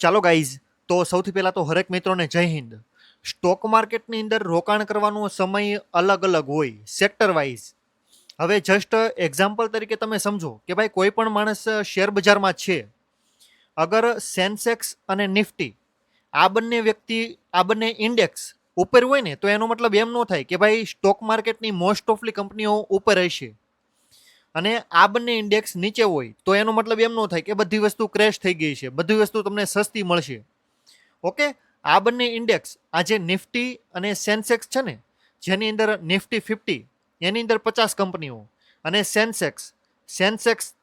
ચાલો ગાઈઝ, તો સૌથી પહેલાં તો હરેક મિત્રોને જય હિન્દ. સ્ટોક માર્કેટની અંદર રોકાણ કરવાનો સમય અલગ અલગ હોય સેક્ટર વાઇઝ. હવે જસ્ટ એક્ઝામ્પલ તરીકે તમે સમજો કે ભાઈ કોઈ પણ માણસ શેર બજારમાં છે. અગર સેન્સેક્સ અને નિફ્ટી આ બંને ઇન્ડેક્સ ઉપર હોય ને, તો એનો મતલબ એમ ન થાય કે ભાઈ સ્ટોક માર્કેટની મોસ્ટ ઓફલી કંપનીઓ ઉપર હશે. અને આ બંને ઇન્ડેક્સ નીચે હોય તો એનો મતલબ એમ ન થાય કે બધી વસ્તુ ક્રેશ થઈ ગઈ છે, બધી વસ્તુ તમને સસ્તી મળશે. ઓકે, આ બંને ઇન્ડેક્સ આજે નિફ્ટી અને સેન્સેક્સ છે ને, જેની અંદર નિફ્ટી 50 એની અંદર 50 કંપનીઓ અને સેન્સેક્સ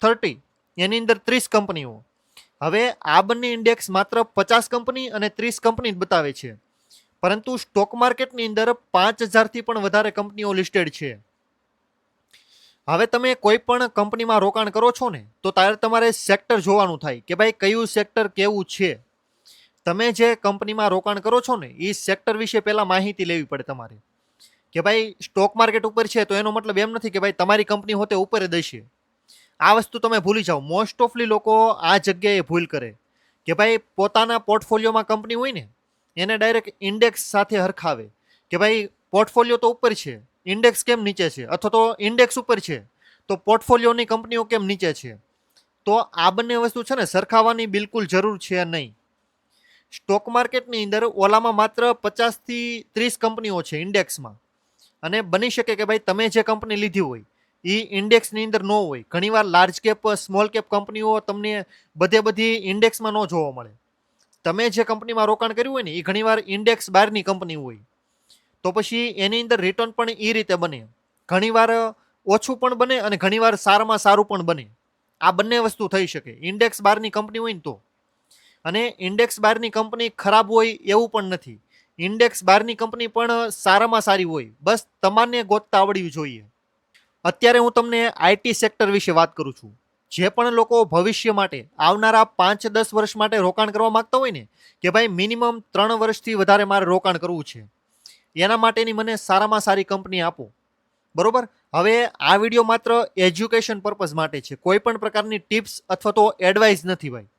30 એની અંદર 30 કંપનીઓ. હવે આ બંને ઇન્ડેક્સ માત્ર 50 કંપની અને 30 કંપની બતાવે છે, પરંતુ સ્ટોક માર્કેટની અંદર 5000થી પણ વધારે કંપનીઓ લિસ્ટેડ છે. હવે તમે કોઈ પણ કંપનીમાં રોકાણ કરો છો ને, તો ત્યારે તમારે સેક્ટર જોવાનું થાય કે ભાઈ કયું સેક્ટર કેવું છે. તમે જે કંપનીમાં રોકાણ કરો છો ને, એ સેક્ટર વિશે પહેલા માહિતી લેવી પડે તમારે. કે ભાઈ સ્ટોક માર્કેટ ઉપર છે તો એનો મતલબ એમ નથી કે ભાઈ તમારી કંપની હોતે ઉપર જ હશે. આ વસ્તુ તમે ભૂલી જાઓ. મોસ્ટ ઓફલી લોકો આ જગ્યાએ ભૂલ કરે કે ભાઈ પોતાના પોર્ટફોલિયોમાં કંપની હોય ને, એને ડાયરેક્ટ ઇન્ડેક્સ સાથે હરખાવે કે ભાઈ પોર્ટફોલિયો તો ઉપર છે, ઇન્ડેક્સ કેમ નીચે છે, અથવા તો ઇન્ડેક્સ ઉપર છે તો પોર્ટફોલિયોની કંપનીઓ કેમ નીચે છે. તો આ બંને વસ્તુ છે ને સરખાવવાની બિલકુલ જરૂર છે નહીં. સ્ટોક માર્કેટની અંદર ઓલામાં માત્ર 50થી 30 કંપનીઓ છે ઇન્ડેક્સમાં, અને બની શકે કે ભાઈ તમે જે કંપની લીધી હોય એ ઇન્ડેક્સની અંદર ન હોય. ઘણીવાર લાર્જ કેપ સ્મોલ કેપ કંપનીઓ તમને બધી ઇન્ડેક્સમાં ન જોવા મળે. તમે જે કંપનીમાં રોકાણ કર્યું હોય ને એ ઘણીવાર ઇન્ડેક્સ બહારની કંપની હોય, તો પછી એની અંદર રિટર્ન પણ એ રીતે બને. ઘણીવાર ઓછું પણ બને અને ઘણીવાર સારામાં સારું પણ બને. આ બંને વસ્તુ થઈ શકે ઇન્ડેક્સ બહારની કંપની હોય ને તો. અને ઇન્ડેક્સ બહારની કંપની ખરાબ હોય એવું પણ નથી. ઇન્ડેક્સ બહારની કંપની પણ સારામાં સારી હોય, બસ તમારે ગોતતા આવડવી જોઈએ. અત્યારે હું તમને આઈટી સેક્ટર વિશે વાત કરું છું. જે પણ લોકો ભવિષ્ય માટે આવનારા 5-10 વર્ષ માટે રોકાણ કરવા માંગતા હોય ને, કે ભાઈ મિનિમમ 3 વર્ષથી વધારે મારે રોકાણ કરવું છે, એના માટેની મને સારામાં સારી કંપની આપો. બરોબર. હવે આ વિડીયો માત્ર એજ્યુકેશન પર્પઝ માટે છે, કોઈ પણ પ્રકારની ટિપ્સ અથવા તો એડવાઇસ નથી ભાઈ.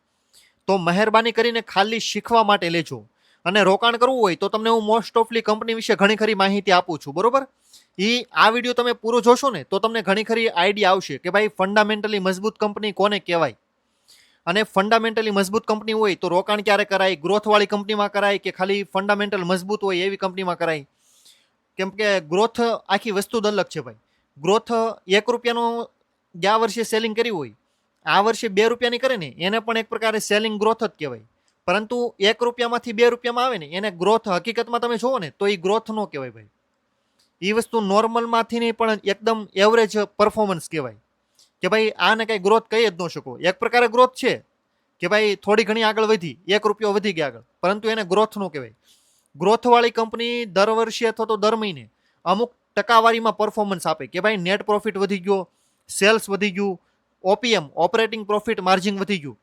તો મહેરબાની કરીને ખાલી શીખવા માટે લેજો. અને રોકાણ કરવું હોય તો તમને હું મોસ્ટ ઓફલી કંપની વિશે ઘણી ખરી માહિતી આપું છું. બરોબર. આ વિડીયો તમે પૂરો જોશો ને તો તમને ઘણી ખરી આઈડિયા આવશે કે ભાઈ ફંડામેન્ટલી મજબૂત કંપની કોને કહેવાય. અને ફંડામેન્ટલી મજબૂત કંપની હોય તો રોકાણ ક્યારે કરાય, ગ્રોથવાળી કંપનીમાં કરાય કે ખાલી ફંડામેન્ટલ મજબૂત હોય એવી કંપનીમાં કરાય. કેમ કે ગ્રોથ આખી વસ્તુ જ અલગ છે ભાઈ. ગ્રોથ 1 રૂપિયાનો ગયા વર્ષે સેલિંગ કરી હોય, આ વર્ષે 2 રૂપિયાની કરે ને, એને પણ એક પ્રકારે સેલિંગ ગ્રોથ જ કહેવાય. પરંતુ 1 રૂપિયામાંથી 2 રૂપિયામાં આવે ને, એને ગ્રોથ હકીકતમાં તમે જોવો ને તો એ ગ્રોથ ન કહેવાય ભાઈ. એ વસ્તુ નોર્મલમાંથી નહીં પણ એકદમ એવરેજ પરફોર્મન્સ કહેવાય. કે ભાઈ આને કઈ ગ્રોથ કહી જ ન શકો. એક પ્રકારે ગ્રોથ છે કે ભાઈ થોડી ઘણી આગળ વધી, 1 રૂપિયો વધી ગયા આગળ, પરંતુ એને ગ્રોથ ન કહેવાય. ગ્રોથવાળી કંપની દર વર્ષે અથવા તો દર મહિને અમુક ટકાવારીમાં પરફોર્મન્સ આપે કે ભાઈ નેટ પ્રોફિટ વધી ગયો, સેલ્સ વધી ગયું, ઓપીએમ ઓપરેટિંગ પ્રોફિટ માર્જિન વધી ગયું.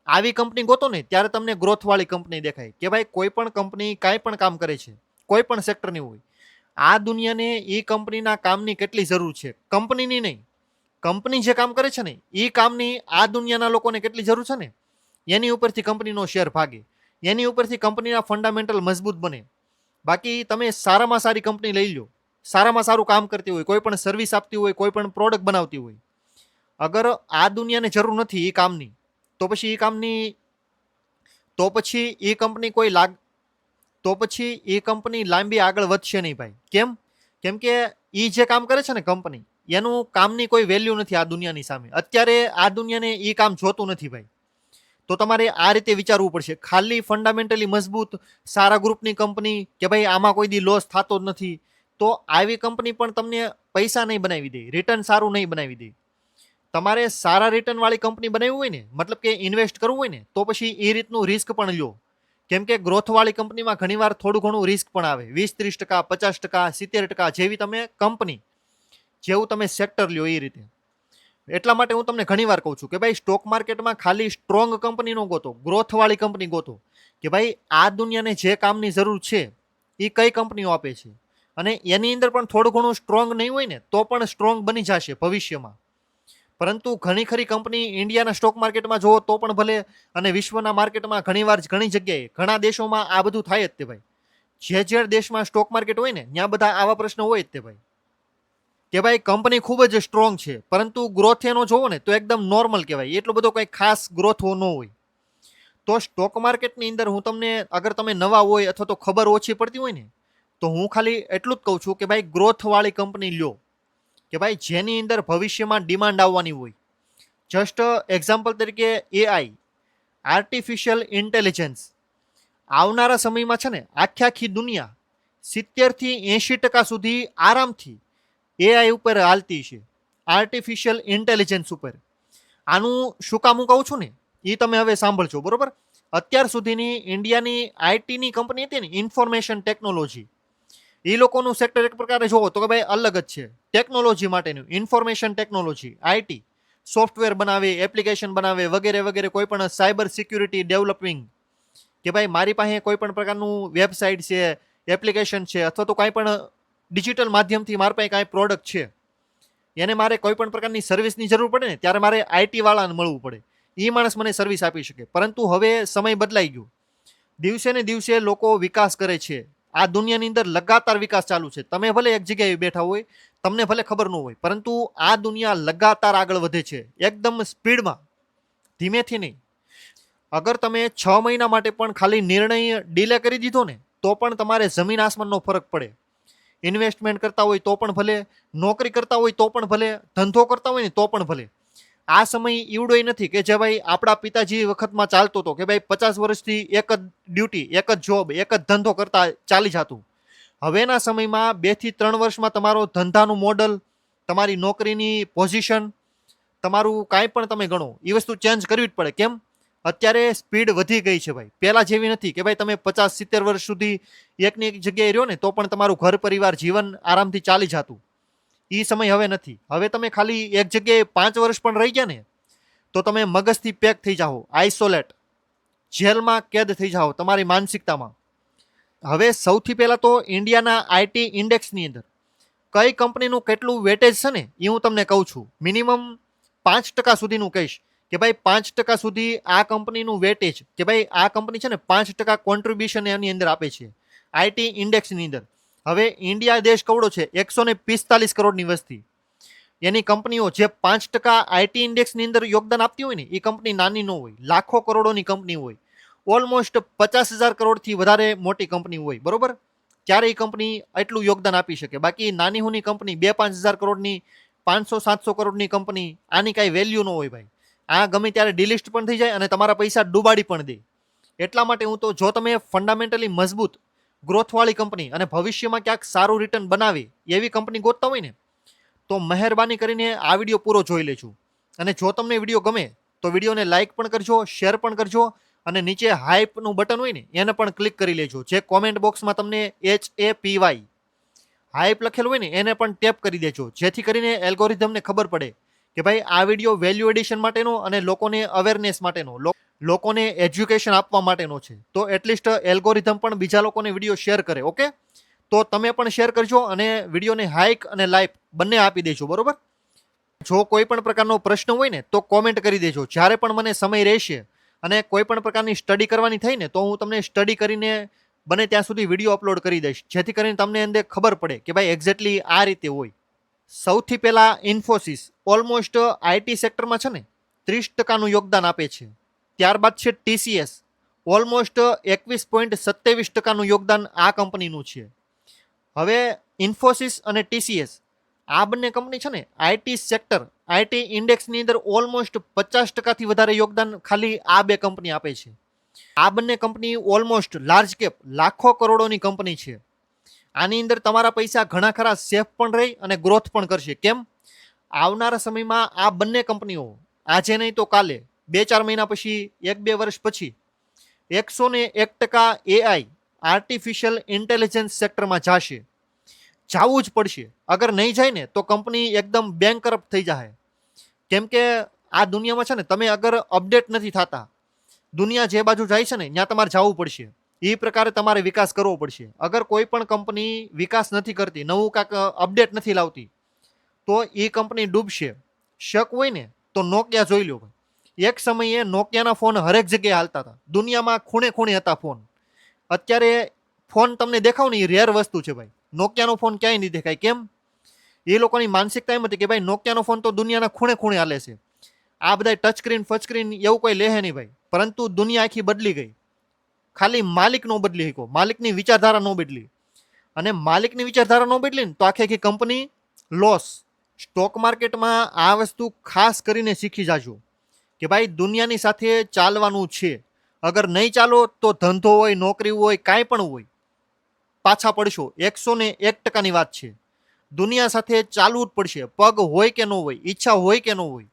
આવી કંપની ગોતો ને ત્યારે તમને ગ્રોથવાળી કંપની દેખાય કે ભાઈ કોઈ પણ કંપની કાંઈ પણ કામ કરે છે, કોઈ પણ સેક્ટરની હોય, આ દુનિયાને એ કંપનીના કામની કેટલી જરૂર છે, કંપનીની નહીં, કંપની જે કામ કરે છે ને એ કામની આ દુનિયાના લોકોને કેટલી જરૂર છે ને, એની ઉપરથી કંપનીનો શેર ભાગે, એની ઉપરથી કંપનીના ફંડામેન્ટલ મજબૂત બને. બાકી તમે સારામાં સારી કંપની લઈ લો, સારામાં સારું કામ કરતી હોય, કોઈ પણ સર્વિસ આપતી હોય, કોઈ પણ પ્રોડક્ટ બનાવતી હોય, અગર આ દુનિયાને જરૂર નથી એ કામની, તો પછી એ કંપની લાંબી આગળ વધશે નહીં ભાઈ. કેમ કે એ જે કામ કરે છે ને કંપની, એનું કામની કોઈ વેલ્યુ નથી આ દુનિયાની સામે. અત્યારે આ દુનિયાને એ કામ જોતું નથી ભાઈ. તો તમારે આ રીતે વિચારવું પડશે. ખાલી ફંડામેન્ટલી મજબૂત સારા ગ્રુપની કંપની કે ભાઈ આમાં કોઈ દી લોસ થતો જ નથી, તો આવી કંપની પણ તમને પૈસા નહીં બનાવી દે, રિટર્ન સારું નહીં બનાવી દે. તમારે સારા રિટર્ન વાળી કંપની બનાવવી હોય ને, મતલબ કે ઇન્વેસ્ટ કરવું હોય ને, તો પછી એ રીતનું રિસ્ક પણ લો. કેમ કે ગ્રોથ વાળી કંપનીમાં ઘણીવાર થોડું ઘણું રિસ્ક પણ આવે. 20-30%, 50%, 70%, જેવી તમે કંપની, જેવું તમે સેક્ટર લ્યો એ રીતે. એટલા માટે હું તમને ઘણીવાર કહું છું કે ભાઈ સ્ટોક માર્કેટમાં ખાલી સ્ટ્રોંગ કંપની નો ગોતો, ગ્રોથ વાળી કંપની ગોતો. કે ભાઈ આ દુનિયાને જે કામની જરૂર છે એ કઈ કંપનીઓ આપે છે, અને એની અંદર પણ થોડું ઘણું સ્ટ્રોંગ નહીં હોય ને તો પણ સ્ટ્રોંગ બની જશે ભવિષ્યમાં. પરંતુ ઘણી ખરી કંપની ઇન્ડિયાના સ્ટોક માર્કેટમાં જુઓ તો પણ ભલે, અને વિશ્વના માર્કેટમાં ઘણીવાર ઘણી જગ્યાએ ઘણા દેશોમાં આ બધું થાય જ તે ભાઈ. જે દેશમાં સ્ટોક માર્કેટ હોય ને ત્યાં બધા આવા પ્રશ્નો હોય જ તે ભાઈ, કે ભાઈ કંપની ખૂબ જ સ્ટ્રોંગ છે પરંતુ ગ્રોથ એનો જોવો ને તો એકદમ નોર્મલ કહેવાય, એટલો બધો કંઈ ખાસ ગ્રોથ ન હોય. તો સ્ટોક માર્કેટની અંદર હું તમને, અગર તમે નવા હોય અથવા તો ખબર ઓછી પડતી હોય ને, તો હું ખાલી એટલું જ કહું છું કે ભાઈ ગ્રોથવાળી કંપની લ્યો, કે ભાઈ જેની અંદર ભવિષ્યમાં ડિમાન્ડ આવવાની હોય. જસ્ટ એક્ઝામ્પલ તરીકે એઆઈ, આર્ટિફિશિયલ ઇન્ટેલિજન્સ. આવનારા સમયમાં છે ને આખી દુનિયા 70-80% સુધી આરામથી એઆઈ ઉપર હાલતી છે, આર્ટિફિશિયલ ઇન્ટેલિજન્સ ઉપર. આનું શું કામ હું કહું છું ને એ તમે હવે સાંભળજો, બરોબર. અત્યાર સુધીની ઇન્ડિયાની આઈટીની કંપની હતી ને, ઇન્ફોર્મેશન ટેકનોલોજી, એ લોકોનું સેક્ટર એક પ્રકારે જોવો તો કે ભાઈ અલગ જ છે. ટેકનોલોજી માટેનું ઇન્ફોર્મેશન ટેકનોલોજી, આઈટી, સોફ્ટવેર બનાવે, એપ્લિકેશન બનાવે, વગેરે વગેરે, કોઈ પણ સાયબર સિક્યુરિટી ડેવલપિંગ, કે ભાઈ મારી પાસે કોઈ પણ પ્રકારનું વેબસાઇટ છે, એપ્લિકેશન છે, અથવા તો કાંઈ પણ ડિજિટલ માધ્યમથી મારી પાસે કાંઈ પ્રોડક્ટ છે, એને મારે કોઈ પણ પ્રકારની સર્વિસની જરૂર પડે ને ત્યારે મારે આઈટી વાળાને મળવું પડે, એ માણસ મને સર્વિસ આપી શકે. પરંતુ હવે સમય બદલાઈ ગયો, દિવસે ને દિવસે લોકો વિકાસ કરે છે. આ દુનિયાની અંદર લગાતાર વિકાસ ચાલુ છે. તમે ભલે એક જગ્યાએ બેઠા હોય, તમને ભલે ખબર ન હોય, પરંતુ આ દુનિયા લગાતાર આગળ વધે છે, એકદમ સ્પીડમાં, ધીમેથી નહીં. અગર તમે 6 મહિના માટે પણ ખાલી નિર્ણય ડીલે કરી દીધો ને તો પણ તમારે જમીન આસમાનનો ફરક પડે. ઇન્વેસ્ટમેન્ટ કરતા હોય તો પણ ભલે, નોકરી કરતા હોય તો પણ ભલે, ધંધો કરતા હોય ને તો પણ ભલે. આ સમય એવડોય નથી કે જે ભાઈ આપણા પિતાજી વખતમાં ચાલતો હતો, કે ભાઈ 50 વર્ષથી એક જ ડ્યુટી, એક જ જોબ, એક જ ધંધો કરતા ચાલી જતું. હવેના સમયમાં 2 થી 3 વર્ષમાં તમારો ધંધાનું મોડલ, તમારી નોકરીની પોઝિશન, તમારું કાંઈ પણ તમે ગણો, એ વસ્તુ ચેન્જ કરવી જ પડે. કેમ? અત્યારે સ્પીડ વધી ગઈ છે ભાઈ, પહેલા જેવી નથી કે ભાઈ તમે 50-70 વર્ષ સુધી એકની એક જગ્યાએ રહ્યો ને તો પણ તમારું ઘર પરિવાર જીવન આરામથી ચાલી જતું. એ સમય હવે નથી. હવે તમે ખાલી એક જગ્યાએ 5 વર્ષ પણ રહી ગયા ને તો તમે મગજથી પેક થઈ જાઓ, આઇસોલેટ, જેલમાં કેદ થઈ જાઓ તમારી માનસિકતામાં. હવે સૌથી પહેલા તો ઇન્ડિયાના આઈટી ઇન્ડેક્સની અંદર કઈ કંપનીનું કેટલું વેટેજ છે ને એ હું તમને કહું છું. મિનિમમ 5% સુધીનું કહીશ કે ભાઈ 5% સુધી આ કંપનીનું વેટેજ, કે ભાઈ આ કંપની છે ને 5% કોન્ટ્રીબ્યુશન એની અંદર આપે છે આઈટી ઇન્ડેક્સની અંદર. હવે ઇન્ડિયા દેશ કવડો છે, 145 કરોડની વસ્તી. એની કંપનીઓ જે 5% આઈટી ઇન્ડેક્સની અંદર યોગદાન આપતી હોય ને એ કંપની નાની ન હોય, લાખો કરોડોની કંપની હોય, ઓલમોસ્ટ 50,000 કરોડથી વધારે મોટી કંપની હોય, બરોબર. ત્યારે એ કંપની એટલું યોગદાન આપી શકે. બાકી નાની હુની કંપની 2-5 હજાર કરોડની, 500-700 કરોડની કંપની, આની કાંઈ વેલ્યુ ન હોય ભાઈ. આ ગમે ત્યારે ડિલિસ્ટ પણ થઈ જાય અને તમારા પૈસા ડૂબાડી પણ દે. એટલા માટે હું તો, જો તમે ફંડામેન્ટલી મજબૂત ગ્રોથવાળી કંપની અને ભવિષ્યમાં ક્યાંક સારું રિટર્ન બનાવે એવી કંપની ગોતતા હોય ને તો મહેરબાની કરીને આ વિડીયો પૂરો જોઈ લેજો. અને જો તમને વિડીયો ગમે તો વિડીયોને લાઇક પણ કરજો, શેર પણ કરજો, અને નીચે હાઇપનું બટન હોય ને એને પણ ક્લિક કરી લેજો. જે કોમેન્ટ બોક્સમાં તમને HAPY હાઇપ લખેલું હોય ને એને પણ ટેપ કરી દેજો, જેથી કરીને એલ્ગોરિધમને ખબર પડે કે ભાઈ આ વિડીયો વેલ્યુ એડિશન માટેનો અને લોકોને અવેરનેસ માટેનો, લોકોને એજ્યુકેશન આપવા માટેનો છે. તો એટલીસ્ટ એલ્ગોરિધમ પણ બીજા લોકોને વિડીયો શેર કરે. ઓકે, તો તમે પણ શેર કરજો અને વિડીયોને હાઇક અને લાઇક બંને આપી દેજો, બરોબર. જો કોઈ પણ પ્રકારનો પ્રશ્ન હોય ને તો કોમેન્ટ કરી દેજો. જ્યારે પણ મને સમય રહેશે અને કોઈ પણ પ્રકારની સ્ટડી કરવાની થઈ ને તો હું તમને સ્ટડી કરીને બને ત્યાં સુધી વિડીયો અપલોડ કરી દઈશ, જેથી કરીને તમને અંદર ખબર પડે કે ભાઈ એક્ઝેક્ટલી આ રીતે હોય. સૌથી પહેલા ઇન્ફોસિસ ઓલમોસ્ટ આઈટી સેક્ટરમાં છે ને 30%નું યોગદાન આપે છે. ત્યારબાદ છે TCS, ઓલમોસ્ટ 21.27%નું યોગદાન આ કંપનીનું છે. હવે ઇન્ફોસિસ અને TCS આ બંને કંપની છે ને આઈટી સેક્ટર, આઈટી ઇન્ડેક્સની અંદર ઓલમોસ્ટ 50%થી વધારે યોગદાન ખાલી આ બે કંપની આપે છે. આ બંને કંપની ઓલમોસ્ટ લાર્જ કેપ, લાખો કરોડોની કંપની છે. આની અંદર તમારા પૈસા ઘણા ખરા સેફ પણ રહી અને ગ્રોથ પણ કરશે. કેમ? આવનારા સમયમાં આ બંને કંપનીઓ આજે નહીં તો કાલે, 2-4 મહિના પછી, 1-2 વર્ષ પછી 101% AI, આર્ટિફિશિયલ ઇન્ટેલિજન્સ સેક્ટરમાં જશે. જવું જ પડશે. અગર નહીં જાય ને તો કંપની એકદમ બેંકરપ્ટ થઈ જાય. કેમ કે આ દુનિયામાં છે ને તમે અગર અપડેટ નથી થતા, દુનિયા જે બાજુ જાય છે ને ત્યાં તમારે જવું પડશે. એ પ્રકારે તમારે વિકાસ કરવો પડશે. અગર કોઈ પણ કંપની વિકાસ નથી કરતી, નવું કાંઈક અપડેટ નથી લાવતી, તો એ કંપની ડૂબશે. શક હોય ને તો નોકિયા જોઈ લો ભાઈ. એક સમયે નોકિયાના ફોન હરેક જગ્યાએ હાલતા હતા, દુનિયામાં ખૂણે ખૂણે હતા ફોન. અત્યારે ફોન તમને દેખાવ ને એ રેર વસ્તુ છે ભાઈ. નોકિયાનો ફોન ક્યાંય નહીં દેખાય. કેમ? એ લોકોની માનસિકતા એમ હતી કે ભાઈ નોકિયાનો ફોન તો દુનિયાના ખૂણે ખૂણે હાલે છે, આ બધા ટચ સ્ક્રીન ફચસ્ક્રીન એવું કોઈ લેહે નહીં ભાઈ. પરંતુ દુનિયા આખી બદલી ગઈ. ખાલી માલિક નો બદલી શક્યો, માલિકની વિચારધારા નો બદલી. અને માલિકની વિચારધારા નો બદલી ને તો આખી આખી કંપની લોસ. સ્ટોક માર્કેટમાં આ વસ્તુ ખાસ કરીને શીખી જાજો કે ભાઈ દુનિયાની સાથે ચાલવાનું છે. અગર નહીં ચાલો તો ધંધો હોય, નોકરી હોય, કાંઈ પણ હોય, પાછા પડશો. 101% વાત છે. દુનિયા સાથે ચાલવું જ પડશે, પગ હોય કે ન હોય, ઈચ્છા હોય કે ન હોય.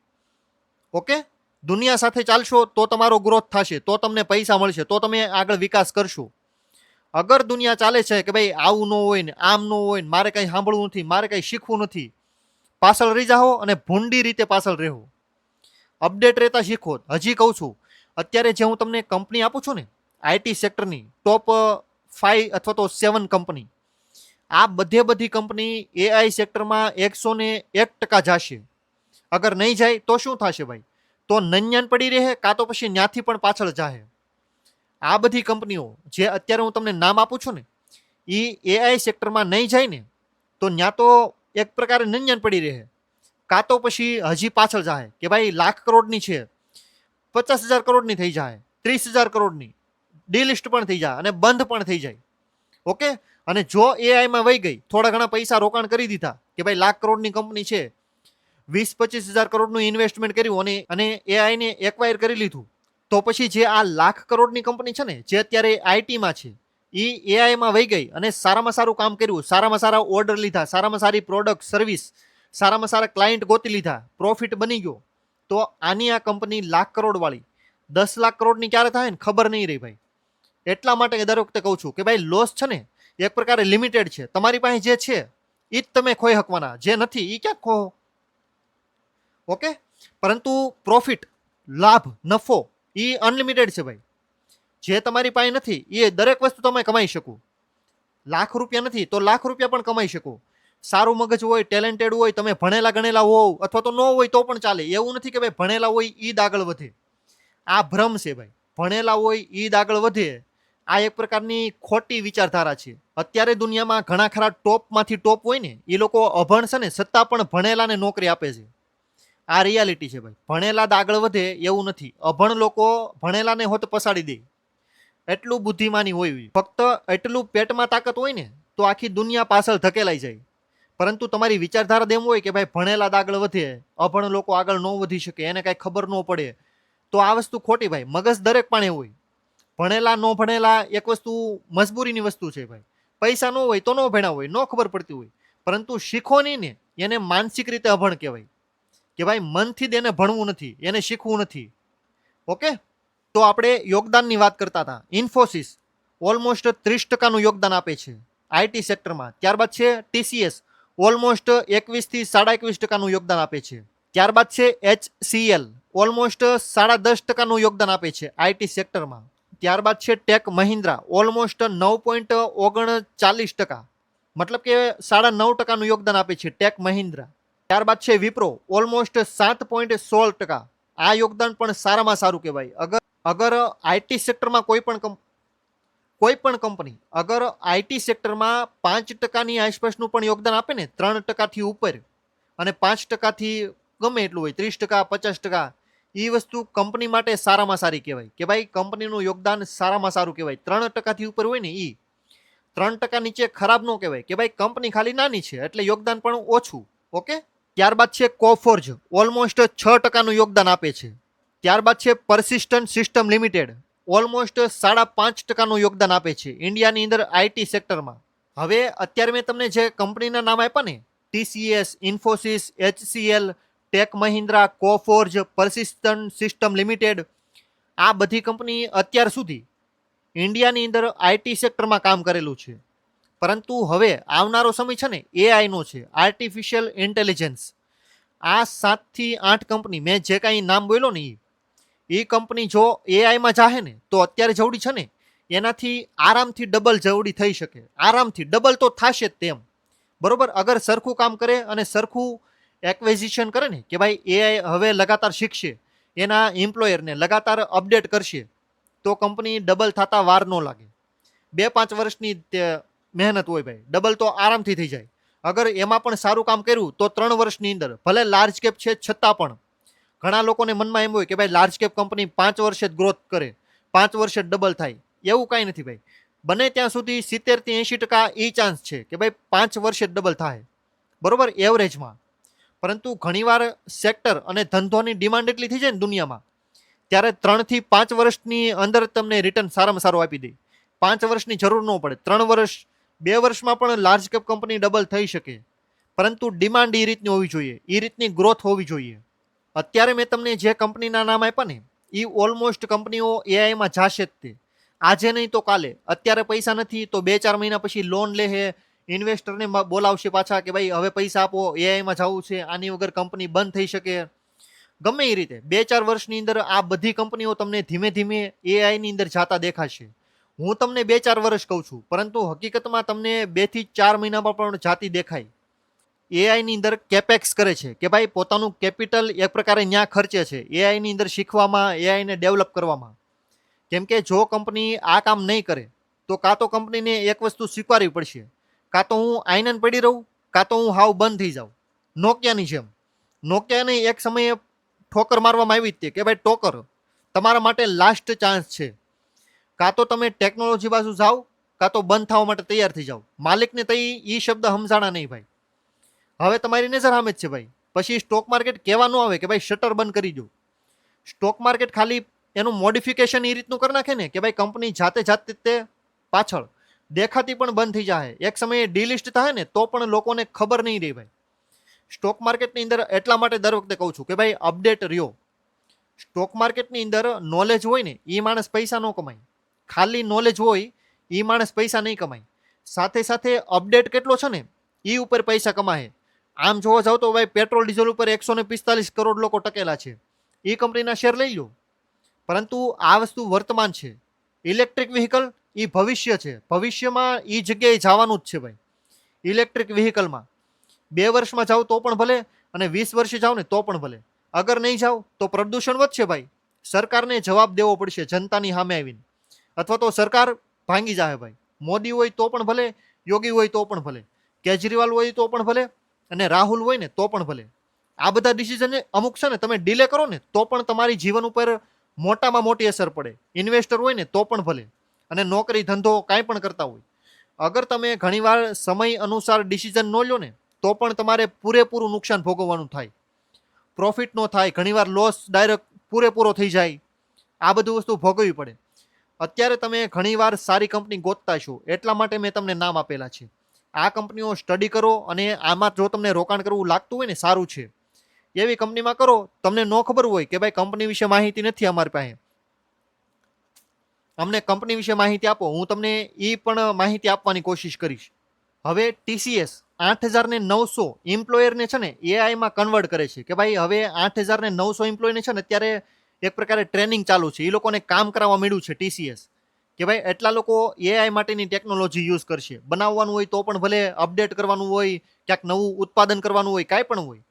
ઓકે, દુનિયા સાથે ચાલશો તો તમારો ગ્રોથ થશે, તો તમને પૈસા મળશે, તો તમે આગળ વિકાસ કરશો. અગર દુનિયા ચાલે છે કે ભાઈ આવું ન હોય ને આમ ન હોય ને મારે કંઈ સાંભળવું નથી, મારે કંઈ શીખવું નથી, પાછળ રહી જાઓ અને ભૂંડી રીતે પાછળ રહો. અપડેટ રહેતા શીખો. હજી કહું છું, અત્યારે જે હું તમને કંપની આપું છું ને આઈટી સેક્ટરની ટોપ 5 અથવા તો 7 કંપની, આ બધી કંપની એઆઈ સેક્ટરમાં 101% જશે. અગર નહીં જાય તો શું થશે ભાઈ? તો નન્યાન પડી રહે, કાં તો પછી ન્યાથી પણ પાછળ જાહે. આ બધી કંપનીઓ જે અત્યારે હું તમને નામ આપું છું ને, એ એઆઈ સેક્ટરમાં નહીં જાય ને તો ન્યા તો એક પ્રકારે નન્યાન પડી રહે, કાં તો પછી હજી પાછળ જાય કે ભાઈ 1,00,000 કરોડની છે, 50,000 કરોડની થઈ જાય, 30,000 કરોડની ડીલિસ્ટ પણ થઈ જાય અને બંધ પણ થઈ જાય. ઓકે, અને જો એઆઈમાં વહી ગઈ, થોડા ઘણા પૈસા રોકાણ કરી દીધા કે ભાઈ 1,00,000 કરોડની કંપની છે, 20-25,000 કરોડનું ઇન્વેસ્ટમેન્ટ કર્યું અને એઆઈને એક્વાયર કરી લીધું, તો પછી જે આ 1,00,000 કરોડની કંપની છે ને જે અત્યારે આઈટીમાં છે, એ એઆઈમાં વહી ગઈ અને સારામાં સારું કામ કર્યું, સારામાં સારા ઓર્ડર લીધા, સારામાં સારી પ્રોડક્ટ સર્વિસ, સારામાં સારા ક્લાયન્ટ ગોતી લીધા, પ્રોફિટ બની ગયો, તો આની આ કંપની 1,00,000 કરોડ વાળી 10,00,000 કરોડની ક્યારે થાય ને ખબર નહીં રહી ભાઈ. એટલા માટે દર વખતે કહું છું કે ભાઈ લોસ છે ને એક પ્રકારે લિમિટેડ છે. તમારી પાસે જે છે એ જ તમે ખોઈ શકવાના, જે નથી એ ક્યાંક ખો. ઓકે, પરંતુ પ્રોફિટ, લાભ, નફો એ અનલિમિટેડ છે ભાઈ. જે તમારી પાસે નથી એ દરેક વસ્તુ તમે કમાઈ શકો. ₹1,00,000 નથી તો ₹1,00,000 પણ કમાઈ શકો. સારું મગજ હોય, ટેલેન્ટેડ હોય, તમે ભણેલા ગણેલા હોવ અથવા તો ન હોય તો પણ ચાલે. એવું નથી કે ભાઈ ભણેલા હોય ઈ જ આગળ વધે. આ ભ્રમ છે ભાઈ. ભણેલા હોય ઈ જ આગળ વધે, આ એક પ્રકારની ખોટી વિચારધારા છે. અત્યારે દુનિયામાં ઘણા ખરા ટોપમાંથી ટોપ હોય ને એ લોકો અભણ છે ને છતાં પણ ભણેલાને નોકરી આપે છે. આ રિયાલિટી છે ભાઈ. ભણેલા જ આગળ વધે એવું નથી. અભણ લોકો ભણેલાને હોત પસાડી દે, એટલું બુદ્ધિમાની હોય. ફક્ત એટલું પેટમાં તાકાત હોય ને તો આખી દુનિયા પાછળ ધકેલાઈ જાય. પરંતુ તમારી વિચારધારા એમ હોય કે ભાઈ ભણેલા જ આગળ વધે, અભણ લોકો આગળ ન વધી શકે, એને કાંઈ ખબર ન પડે, તો આ વસ્તુ ખોટી ભાઈ. મગજ દરેક પાણે હોય. ભણેલા ન ભણેલા એક વસ્તુ મજબૂરીની વસ્તુ છે ભાઈ. પૈસા ન હોય તો ન ભણ્યા હોય, ન ખબર પડતી હોય, પરંતુ શીખો નહીં ને એને માનસિક રીતે અભણ કહેવાય કે ભાઈ મનથી જ એને ભણવું નથી, એને શીખવું નથી. ઓકે, તો આપણે યોગદાનની વાત કરતા હતા. ઇન્ફોસિસ ઓલમોસ્ટ 30%નું યોગદાન આપે છે આઈટી સેક્ટરમાં. ત્યારબાદ છે ટીસીએસ, ઓલમોસ્ટ 21 થી 21.5%નું યોગદાન આપે છે. ત્યારબાદ છે HCL, ઓલમોસ્ટ 10.5%નું યોગદાન આપે છે આઈટી સેક્ટરમાં. ત્યારબાદ છે ટેક મહિન્દ્રા, ઓલમોસ્ટ 9.39%, મતલબ કે 9.5%નું યોગદાન આપે છે ટેક મહિન્દ્રા. ત્યારબાદ છે વિપ્રો, ઓલમોસ્ટ 7.16%. આ યોગદાન પણ સારામાં સારું કહેવાય. અગર આઈટી સેક્ટરમાં કોઈ પણ કંપની અગર આઈટી સેક્ટરમાં 5%ની આસપાસનું પણ યોગદાન આપે ને, 3%થી ઉપર અને 5%થી ગમે એટલું હોય, 30%, 50%, એ વસ્તુ કંપની માટે સારામાં સારી કહેવાય કે ભાઈ કંપનીનું યોગદાન સારામાં સારું કહેવાય. 3%થી ઉપર હોય ને એ 3% નીચે ખરાબ ન કહેવાય કે ભાઈ કંપની ખાલી નાની છે એટલે યોગદાન પણ ઓછું. ઓકે, ત્યારબાદ છે કોફોર્જ, ઓલમોસ્ટ 6%નું યોગદાન આપે છે. ત્યારબાદ છે પરસિસ્ટન્ટ સિસ્ટમ લિમિટેડ, ઓલમોસ્ટ 5.5%નું યોગદાન આપે છે ઇન્ડિયાની અંદર આઈટી સેક્ટરમાં. હવે અત્યારે મેં તમને જે કંપનીના નામ આપ્યા ને, TCS, Infosys, HCL, Tech Mahindra, Coforge, persistent system limited, આ બધી કંપની અત્યાર સુધી ઇન્ડિયાની અંદર આઈટી સેક્ટરમાં કામ કરેલું છે. પરંતુ હવે આવનારો સમય છે ને એઆઈનો છે, આર્ટિફિશિયલ ઇન્ટેલિજન્સ. આ 7 થી 8 કંપની મેં જે કાંઈ નામ બોલ્યો ને એ કંપની જો એઆઈમાં જાહે ને તો અત્યારે જવડી છે ને એનાથી આરામથી ડબલ જવડી થઈ શકે. આરામથી ડબલ તો થશે જ તેમ, બરોબર, અગર સરખું કામ કરે અને સરખું એક્વિઝિશન કરે ને કે ભાઈ એઆઈ હવે લગાતાર શીખશે, એના એમ્પ્લોયરને લગાતાર અપડેટ કરશે, તો કંપની ડબલ થતા વાર ન લાગે. 2-5 વર્ષની મહેનત હોય ભાઈ, ડબલ તો આરામથી થઈ જાય. અગર એમાં પણ સારું કામ કર્યું તો 3 વર્ષની અંદર, ભલે લાર્જ કેપ છે છતાં પણ ઘણા લોકોને મનમાં એમ હોય કે ભાઈ લાર્જ કેપ કંપની 5 વર્ષે જ ગ્રોથ કરે, 5 વર્ષે જ ડબલ થાય. એવું કાંઈ નથી ભાઈ. બને ત્યાં સુધી 70-80% એ ચાન્સ છે કે ભાઈ 5 વર્ષે જ ડબલ થાય, બરોબર, એવરેજમાં. પરંતુ ઘણીવાર સેક્ટર અને ધંધોની ડિમાન્ડ એટલી થઈ જાય ને દુનિયામાં, ત્યારે 3-5 વર્ષની અંદર તમને રિટર્ન સારામાં સારું આપી દે. 5 વર્ષની જરૂર ન પડે, 3 વર્ષ, 2 વર્ષમાં પણ લાર્જ કેપ કંપની ડબલ થઈ શકે. પરંતુ ડિમાન્ડ એ રીતની હોવી જોઈએ, એ રીતની ગ્રોથ હોવી જોઈએ. અત્યારે મેં તમને જે કંપનીના નામ આપ્યા ને, એ ઓલમોસ્ટ કંપનીઓ એઆઈમાં જાશે જ તે. આજે નહીં તો કાલે. અત્યારે પૈસા નથી તો 2-4 મહિના પછી લોન લે હે, ઇન્વેસ્ટરને બોલાવશે પાછા કે ભાઈ હવે પૈસા આપો, એઆઈમાં જવું છે, આની વગર કંપની બંધ થઈ શકે. ગમે એ રીતે 2-4 વર્ષની અંદર આ બધી કંપનીઓ તમને ધીમે ધીમે એઆઈની અંદર જાતા દેખાશે. હું તમને 2-4 વર્ષ કહું છું, પરંતુ હકીકતમાં તમને 2-4 મહિનામાં પણ જાતી દેખાય. એઆઈની અંદર કેપેક્સ કરે છે કે ભાઈ પોતાનું કેપિટલ એક પ્રકારે ન્યા ખર્ચે છે એઆઈની અંદર શીખવામાં, એઆઈને ડેવલપ કરવામાં. કેમ કે જો કંપની આ કામ નહીં કરે તો કાં તો કંપનીને એક વસ્તુ સ્વીકારવી પડશે, કાં તો હું આઈનન પડી રહું, કાં તો હું હાવ બંધ થઈ જાઉં. નોકિયાની જેમ. નોકિયાને એક સમયે ઠોકર મારવામાં આવી જ તે કે ભાઈ ટોકર તમારા માટે લાસ્ટ ચાન્સ છે. કાં તો તમે ટેકનોલોજી બાજુ જાઓ, કાં તો બંધ થવા માટે તૈયાર થઈ જાઓ. માલિકને તો એ શબ્દ સમજાણા નહીં ભાઈ. હવે તમારી નજર સામે જ છે ભાઈ. પછી સ્ટોક માર્કેટ કહેવા ન આવે કે ભાઈ શટર બંધ કરી દો. સ્ટોક માર્કેટ ખાલી એનું મોડિફિકેશન એ રીતનું કરી નાખે ને કે ભાઈ કંપની જાતે જાતે તે પાછળ દેખાતી પણ બંધ થઈ જાય. એક સમયે ડીલિસ્ટ થાય ને તો પણ લોકોને ખબર નહીં રહી ભાઈ. સ્ટોક માર્કેટની અંદર એટલા માટે દર વખતે કહું છું કે ભાઈ અપડેટ રહ્યો. સ્ટોક માર્કેટની અંદર નોલેજ હોય ને એ માણસ પૈસા ન કમાય. ખાલી નોલેજ હોય એ માણસ પૈસા નહીં કમાય. સાથે સાથે અપડેટ કેટલો છે ને એ ઉપર પૈસા કમાય. આમ જોવા જાવ તો ભાઈ પેટ્રોલ ડીઝલ ઉપર 145 કરોડ લોકો ટકેલા છે. એ કંપનીના શેર લઈ લો. પરંતુ આ વસ્તુ વર્તમાન છે. ઇલેક્ટ્રિક વ્હીકલ એ ભવિષ્ય છે. ભવિષ્યમાં એ જગ્યાએ જવાનું જ છે ભાઈ. ઇલેક્ટ્રિક વ્હીકલમાં 2 વર્ષમાં જાઓ તો પણ ભલે, અને 20 વર્ષે જાઓ ને તો પણ ભલે. અગર નહીં જાઓ તો પ્રદૂષણ વધશે ભાઈ. સરકારને જવાબ દેવો પડશે જનતાની સામે આવીને, અથવા તો સરકાર ભાંગી જાય ભાઈ. મોદી હોય તો પણ ભલે, યોગી હોય તો પણ ભલે, કેજરીવાલ હોય તો પણ ભલે, અને રાહુલ હોય ને તો પણ ભલે. આ બધા ડિસિઝન અમુક છે ને તમે ડીલે કરો ને તો પણ તમારી જીવન ઉપર મોટામાં મોટી અસર પડે. ઇન્વેસ્ટર હોય ને તો પણ ભલે, અને નોકરી ધંધો કાંઈ પણ કરતા હોય. અગર તમે ઘણીવાર સમય અનુસાર ડિસિઝન ન લો ને તો પણ તમારે પૂરેપૂરું નુકસાન ભોગવવાનું થાય. પ્રોફિટ નો થાય, ઘણીવાર લોસ ડાયરેક્ટ પૂરેપૂરો થઈ જાય. આ બધું વસ્તુ ભોગવવી પડે. અત્યારે તમે ઘણીવાર સારી કંપની ગોતતા છો, એટલા માટે મેં તમને નામ આપેલા છે. આ કંપનીઓ સ્ટડી કરો, અને આમાં જો તમને રોકાણ કરવું લાગતું હોય ને સારું છે એવી કંપનીમાં કરો. તમને ન ખબર હોય કે ભાઈ કંપની વિશે માહિતી નથી અમારી પાસે, અમને કંપની વિશે માહિતી આપો, હું તમને એ પણ માહિતી આપવાની કોશિશ કરીશ. હવે ટીસીએસ 8,900 એમ્પ્લોયરને છે ને એઆઈમાં કન્વર્ટ કરે છે કે ભાઈ હવે 8,900 એમ્પ્લોયને છે ને અત્યારે એક પ્રકારે ટ્રેનિંગ ચાલુ છે. એ લોકોને કામ કરાવવા મળ્યું છે ટીસીએસ કે ભાઈ એટલા લોકો એઆઈ માટેની ટેકનોલોજી યુઝ કરશે. બનાવવાનું હોય તો પણ ભલે, અપડેટ કરવાનું હોય, ક્યાંક નવું ઉત્પાદન કરવાનું હોય, કાંઈ પણ હોય.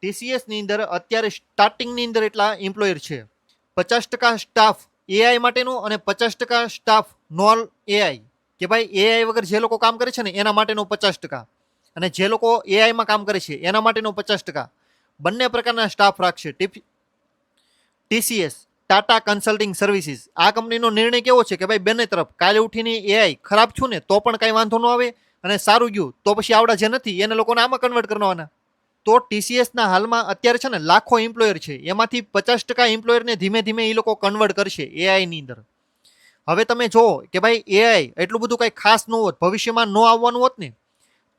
ટીસીએસની અંદર અત્યારે સ્ટાર્ટિંગની અંદર એટલા એમ્પ્લોયર છે. 50% સ્ટાફ એઆઈ માટેનો અને 50% સ્ટાફ નોન એઆઈ. કે ભાઈ એઆઈ વગર જે લોકો કામ કરે છે ને એના માટેનો 50%, અને જે લોકો એઆઈમાં કામ કરે છે એના માટેનો 50%. બંને પ્રકારના સ્ટાફ રાખશે ટીસીએસ, ટાટા કન્સલ્ટિંગ સર્વિસીસ. આ કંપનીનો નિર્ણય કેવો છે કે ભાઈ બંને તરફ કાલે ઉઠીને એઆઈ ખરાબ છું ને તો પણ કાંઈ વાંધો ન આવે, અને સારું ગયું તો પછી આવડા જે નથી એને લોકોને આમાં કન્વર્ટ કરવાના. તો ટીસીએસના હાલમાં અત્યારે છે ને લાખો એમ્પ્લોયર છે, એમાંથી 50% એમ્પ્લોયરને ધીમે ધીમે એ લોકો કન્વર્ટ કરશે એઆઈની અંદર. હવે તમે જો કે ભાઈ એઆઈ એટલું બધું કંઈ ખાસ ન હોત, ભવિષ્યમાં ન આવવાનું હોત ને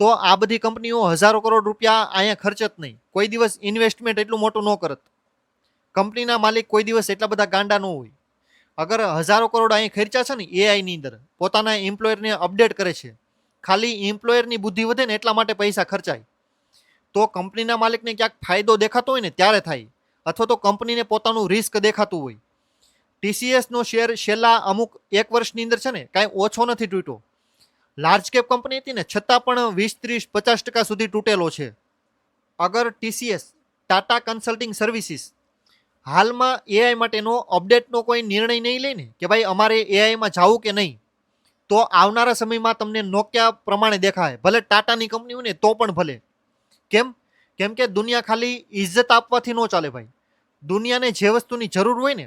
તો આ બધી કંપનીઓ હજારો કરોડ રૂપિયા અહીંયા ખર્ચત નહીં, કોઈ દિવસ ઇન્વેસ્ટમેન્ટ એટલું મોટું ન કરત. કંપનીના માલિક કોઈ દિવસ એટલા બધા ગાંડા ન હોય. અગર હજારો કરોડ અહીં ખર્ચા છે ને એઆઈની અંદર, પોતાના એમ્પ્લોયરને અપડેટ કરે છે, ખાલી એમ્પ્લોયરની બુદ્ધિ વધે ને એટલા માટે પૈસા ખર્ચાય. તો કંપનીના માલિકને ક્યાંક ફાયદો દેખાતો હોય ને ત્યારે થાય, અથવા તો કંપનીને પોતાનું રિસ્ક દેખાતું હોય. ટીસીએસનો શેર છેલ્લા અમુક 1 વર્ષની અંદર છે ને કાંઈ ઓછો નથી તૂટ્યો. લાર્જ કેપ કંપની હતી ને છતાં પણ 20-30-50% સુધી તૂટેલો છે. અગર TCS ટાટા કન્સલ્ટિંગ સર્વિસીસ હાલમાં એઆઈ માટેનો અપડેટનો કોઈ નિર્ણય નહીં લે ને કે ભાઈ અમારે એઆઈમાં જવું કે નહીં, તો આવનારા સમયમાં તમને નોકિયા પ્રમાણે દેખાય. ભલે ટાટાની કંપની હોય ને તો પણ ભલે. કેમ? કેમ કે દુનિયા ખાલી ઇજ્જત આપવાથી ન ચાલે ભાઈ. દુનિયાને જે વસ્તુની જરૂર હોય ને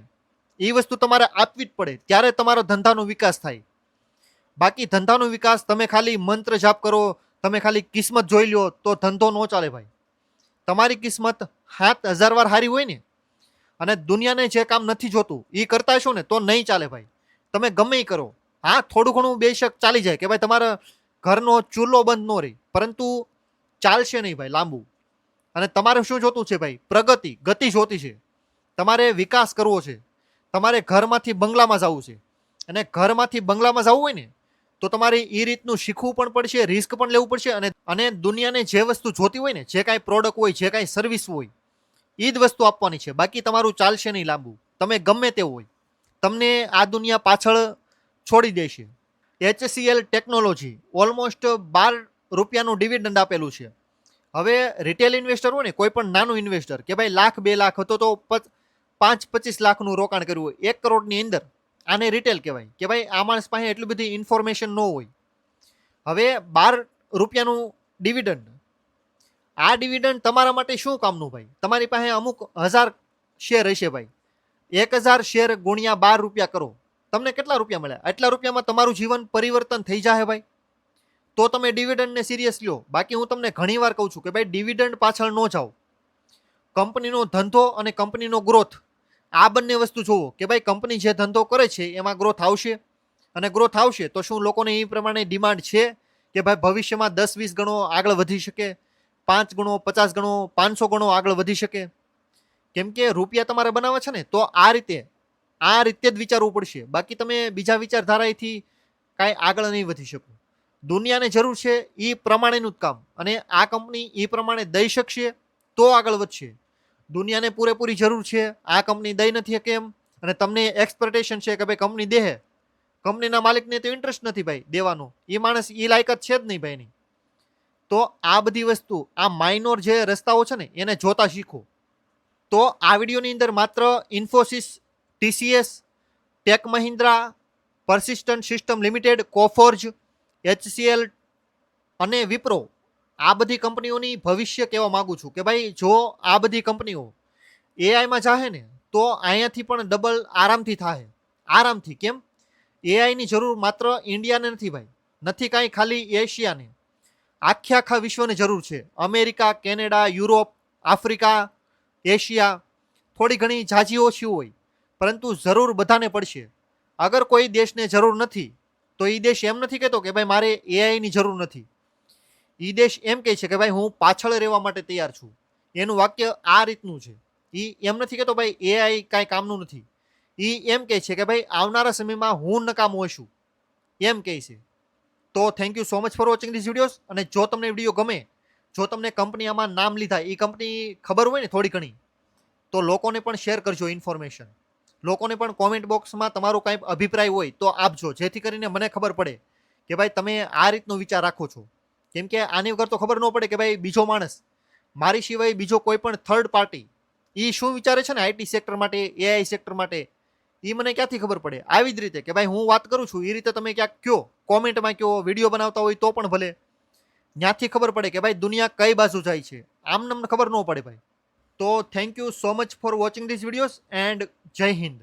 એ વસ્તુ તમારે આપવી જ પડે, ત્યારે તમારો ધંધાનો વિકાસ થાય. બાકી ધંધાનો વિકાસ તમે ખાલી મંત્ર જાપ કરો, તમે ખાલી કિસ્મત જોઈ લો તો ધંધો ન ચાલે ભાઈ. તમારી કિસ્મત 7,000 વાર હારી હોય ને અને દુનિયાને જે કામ નથી જોતું એ કરતા છો ને તો નહીં ચાલે ભાઈ. તમે ગમે એ કરો, હા થોડું ઘણું બેશક ચાલી જાય કે ભાઈ તમારા ઘરનો ચૂલો બંધ ન રહે, પરંતુ ચાલશે નહીં ભાઈ લાંબુ. અને તમારે શું જોતું છે ભાઈ? પ્રગતિ, ગતિ જોતી છે. તમારે વિકાસ કરવો છે. તમારે ઘરમાંથી બંગલામાં જવું છે. અને ઘરમાંથી બંગલામાં જવું હોય ને તો તમારે એ રીતનું શીખવું પણ પડશે, રિસ્ક પણ લેવું પડશે. અને દુનિયાને જે વસ્તુ જોતી હોય ને, જે કાંઈ પ્રોડક્ટ હોય, જે કાંઈ સર્વિસ હોય, એ જ વસ્તુ આપવાની છે. બાકી તમારું ચાલશે નહીં લાંબુ. તમે ગમે તેવું હોય, તમને આ દુનિયા પાછળ છોડી દેશે. HCL ટેકનોલોજી ઓલમોસ્ટ 12 રૂપિયાનું ડિવિડન્ડ આપેલું છે. હવે રિટેલ ઇન્વેસ્ટર હોય ને, કોઈ પણ નાનું ઇન્વેસ્ટર કે ભાઈ 1,00,000 2 લાખ હતો તો 5-25 લાખનું રોકાણ કર્યું હોય 1 કરોડની અંદર, આને રિટેલ કહેવાય. કે ભાઈ આ માણસ પાસે એટલી બધી ઇન્ફોર્મેશન ન હોય. હવે 12 રૂપિયાનું ડિવિડન્ડ, આ ડિવિડન્ડ તમારા માટે શું કામનું ભાઈ? તમારી પાસે અમુક 1000 શેર હશે ભાઈ, 1000 શેર ગુણ્યા 12 રૂપિયા કરો, તમને કેટલા રૂપિયા મળ્યા? આટલા રૂપિયામાં તમારું જીવન પરિવર્તન થઈ જાય ભાઈ. તો તમે ડિવિડન્ડને સિરિયસ લ્યો. બાકી હું તમને ઘણી વાર કહું છું કે ભાઈ ડિવિડન્ડ પાછળ ન જાઓ. કંપનીનો ધંધો અને કંપનીનો ગ્રોથ, આ બંને વસ્તુ જોવો કે ભાઈ કંપની જે ધંધો કરે છે એમાં ગ્રોથ આવશે. અને ગ્રોથ આવશે તો શું લોકોને એ પ્રમાણે ડિમાન્ડ છે કે ભાઈ ભવિષ્યમાં 10-20 ગણો આગળ વધી શકે, 5 ગણો, 50 ગણો, 500 ગણો આગળ વધી શકે? કેમ કે રૂપિયા તમારે બનાવવા છે ને તો આ રીતે જ વિચારવું પડશે. બાકી તમે બીજા વિચારધારાથી કાંઈ આગળ નહીં વધી શકો. દુનિયાને જરૂર છે એ પ્રમાણેનું જ કામ, અને આ કંપની એ પ્રમાણે દઈ શકશે તો આગળ વધશે. દુનિયાને પૂરેપૂરી જરૂર છે, આ કંપની દઈ નથી કેમ, અને તમને એક્સપેક્ટેશન છે કે ભાઈ કંપની દે. કંપનીના માલિકને તો ઇન્ટરેસ્ટ નથી ભાઈ દેવાનો, એ માણસ એ લાયકાત છે જ નહીં ભાઈ એની. તો આ બધી વસ્તુ, આ માઇનોર જે રસ્તાઓ છે ને એને જોતા શીખો. તો આ વિડીયોની અંદર માત્ર Infosys, TCS, Tech Mahindra, persistent system limited, Coforge, HCL અને વિપ્રો, આ બધી કંપનીઓની ભવિષ્ય કહેવા માંગુ છું કે ભાઈ જો આ બધી કંપનીઓ એઆઈમાં જાહે ને તો અહીંયાથી પણ ડબલ આરામથી થાય. આરામથી. કેમ? એઆઈની જરૂર માત્ર ઇન્ડિયાને નથી ભાઈ, નથી કાંઈ ખાલી એશિયાને, આખા વિશ્વને જરૂર છે. America, Canada, Europe, Africa, Asia, થોડી ઘણી ઝાઝી ઓછી હોય, પરંતુ જરૂર બધાને પડશે. અગર કોઈ દેશને જરૂર નથી તો એ દેશ એમ નથી કહેતો કે ભાઈ મારે એઆઈની જરૂર નથી. એ દેશ એમ કહે છે કે ભાઈ હું પાછળ રહેવા માટે તૈયાર છું. એનું વાક્ય આ રીતનું છે. એ એમ નથી કહેતો ભાઈ એઆઈ કાંઈ કામનું નથી. એ એમ કહે છે કે ભાઈ આવનારા સમયમાં હું નકામો હશું, એમ કહે છે. તો thank you so much for watching this videos. અને જો તમને વિડીયો ગમે, જો તમને કંપની આમાં નામ લીધા એ કંપની ખબર હોય ને થોડી ઘણી, તો લોકોને પણ શેર કરજો ઇન્ફોર્મેશન. લોકોને પણ કોમેન્ટ બોક્સમાં તમારો કાંઈ અભિપ્રાય હોય તો આપજો, જેથી કરીને મને ખબર પડે કે ભાઈ તમે આ રીતનો વિચાર રાખો છો. કેમ કે આની વગર તો ખબર ન પડે કે ભાઈ બીજો માણસ, મારી સિવાય બીજો કોઈ પણ થર્ડ પાર્ટી એ શું વિચારે છે ને આઈટી સેક્ટર માટે, એઆઈ સેક્ટર માટે, એ મને ક્યાંથી ખબર પડે? આવી જ રીતે કે ભાઈ હું વાત કરું છું એ રીતે તમે ક્યાંક કયો, કોમેન્ટમાં કયો, વિડીયો બનાવતા હોય તો પણ ભલે, ત્યાંથી ખબર પડે કે ભાઈ દુનિયા કઈ બાજુ જાય છે. આમ તમને ખબર ન પડે ભાઈ. તો thank you so much for watching this videos and જય હિન્દ.